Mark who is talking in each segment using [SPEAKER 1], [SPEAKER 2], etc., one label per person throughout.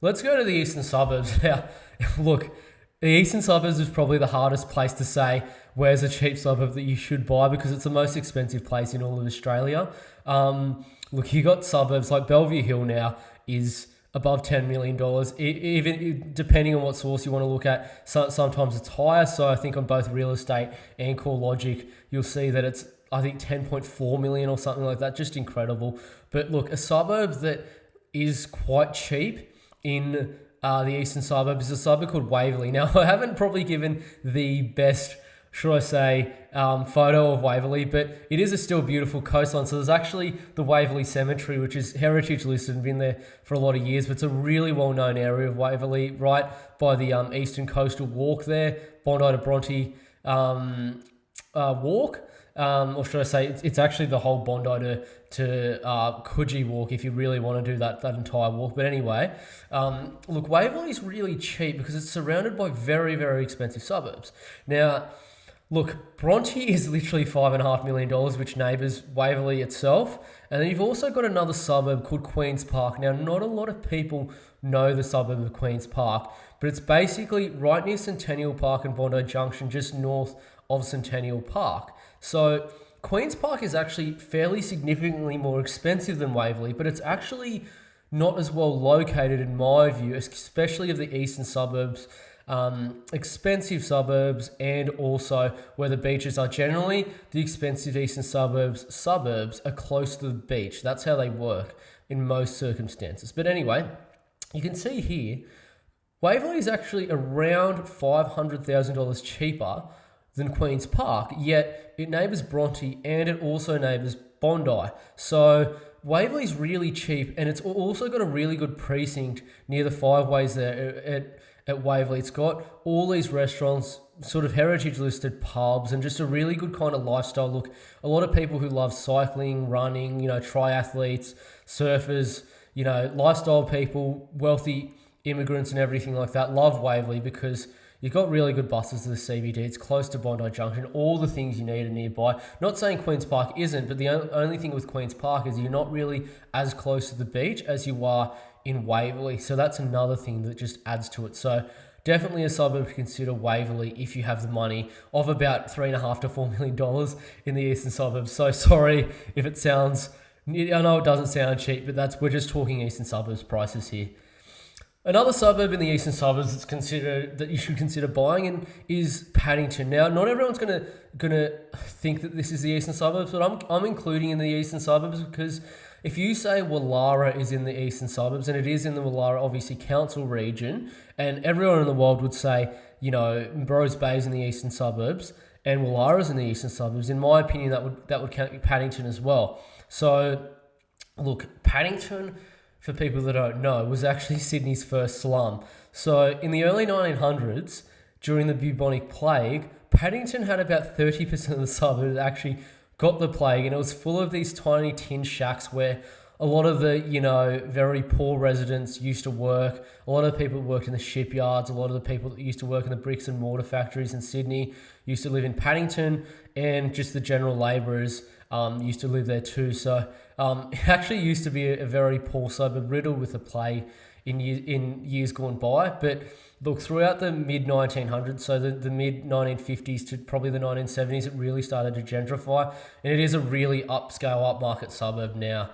[SPEAKER 1] Let's go to the Eastern Suburbs. Now, look, the Eastern Suburbs is probably the hardest place to say where's a cheap suburb that you should buy because it's the most expensive place in all of Australia. Look, you got suburbs like Bellevue Hill now is above $10 million. Even depending on what source you want to look at, sometimes it's higher. So I think on both real estate and CoreLogic, you'll see that it's, I think, 10.4 million or something like that. Just incredible. But look, a suburb that is quite cheap in the Eastern Suburbs is a suburb called Waverley. Now, I haven't probably given the best, should I say, photo of Waverley, but it is a still beautiful coastline. So there's actually the Waverley Cemetery, which is heritage listed and been there for a lot of years, but it's a really well-known area of Waverley, right by the Eastern Coastal Walk there, Bondi to Bronte walk. Or should I say, it's actually the whole Bondi to Coogee walk if you really want to do that entire walk. But anyway, look, Waverley is really cheap because it's surrounded by very, very expensive suburbs. Now, look, Bronte is literally $5.5 million, which neighbours Waverley itself. And then you've also got another suburb called Queen's Park. Now, not a lot of people know the suburb of Queen's Park, but it's basically right near Centennial Park and Bondi Junction, just north of Centennial Park. So Queen's Park is actually fairly significantly more expensive than Waverley, but it's actually not as well located in my view, especially of the Eastern Suburbs, expensive suburbs, and also where the beaches are. Generally, the expensive Eastern suburbs are close to the beach. That's how they work in most circumstances. But anyway, you can see here, Waverley is actually around $500,000 cheaper than Queen's Park, yet it neighbours Bronte and it also neighbours Bondi. So Waverley's really cheap, and it's also got a really good precinct near the Five Ways there at Waverley. It's got all these restaurants, sort of heritage listed pubs, and just a really good kind of lifestyle. Look, a lot of people who love cycling, running, triathletes, surfers, lifestyle people, wealthy immigrants and everything like that love Waverley because you've got really good buses to the CBD. It's close to Bondi Junction. All the things you need are nearby. Not saying Queen's Park isn't, but the only thing with Queen's Park is you're not really as close to the beach as you are in Waverley. So that's another thing that just adds to it. So definitely a suburb to consider, Waverley, if you have the money of about $3.5 to $4 million in the Eastern Suburbs. So sorry if it sounds, I know it doesn't sound cheap, but we're just talking Eastern Suburbs prices here. Another suburb in the Eastern Suburbs that you should consider buying in is Paddington. Now, not everyone's gonna think that this is the Eastern Suburbs, but I'm including in the Eastern Suburbs because if you say Woollahra is in the Eastern Suburbs, and it is in the Woollahra, obviously, council region, and everyone in the world would say, Bros Bay is in the Eastern Suburbs and Woollahra is in the Eastern Suburbs. In my opinion, that would count Paddington as well. So, look, Paddington, for people that don't know, was actually Sydney's first slum. So in the early 1900s, during the bubonic plague, Paddington had about 30% of the suburb that actually got the plague, and it was full of these tiny tin shacks where a lot of the, very poor residents used to work. A lot of the people that worked in the shipyards, a lot of the people that used to work in the bricks and mortar factories in Sydney used to live in Paddington, and just the general labourers used to live there too. So it actually used to be a very poor suburb, riddled with the plague in years gone by. But look, throughout the mid-1900s, so the mid-1950s to probably the 1970s, it really started to gentrify, and it is a really upscale, upmarket suburb now.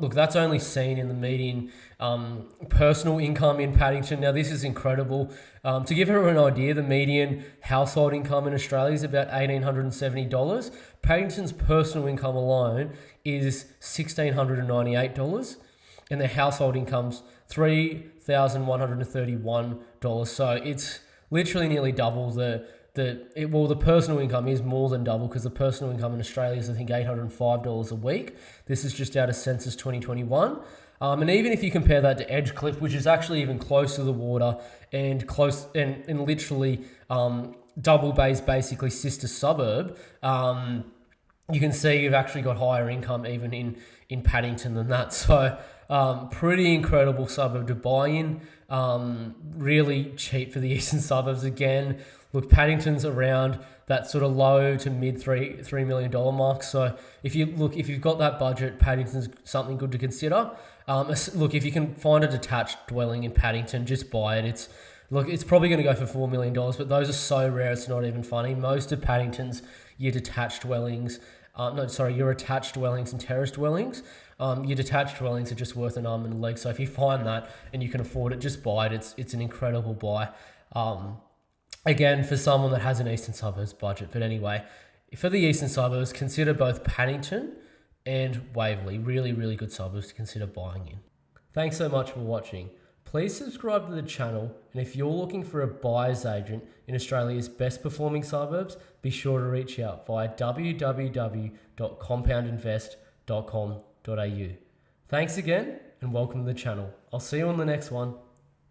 [SPEAKER 1] Look, that's only seen in the median personal income in Paddington. Now, this is incredible. To give everyone an idea, the median household income in Australia is about $1,870. Paddington's personal income alone is $1,698, and their household income's $3,131. So it's literally nearly double the personal income is more than double, because the personal income in Australia is, I think, $805 a week. This is just out of Census 2021. And even if you compare that to Edgecliff, which is actually even close to the water and close and literally Double Bay's basically sister suburb, you can see you've actually got higher income even in Paddington than that. So pretty incredible suburb to buy in. Really cheap for the Eastern Suburbs again. Look, Paddington's around that sort of low to mid $3 million mark. So if you've got that budget, Paddington's something good to consider. Look, if you can find a detached dwelling in Paddington, just buy it. It's probably going to go for $4 million, but those are so rare it's not even funny. Most of Paddington's your detached dwellings, your attached dwellings and terrace dwellings. Your detached dwellings are just worth an arm and a leg. So if you find that and you can afford it, just buy it. It's an incredible buy. Again, for someone that has an Eastern Suburbs budget. But anyway, for the Eastern Suburbs, consider both Paddington and Waverley. Really, really good suburbs to consider buying in. Thanks so much for watching. Please subscribe to the channel, and if you're looking for a buyer's agent in Australia's best performing suburbs, be sure to reach out via www.compoundinvest.com.au. Thanks again, and welcome to the channel. I'll see you on the next one.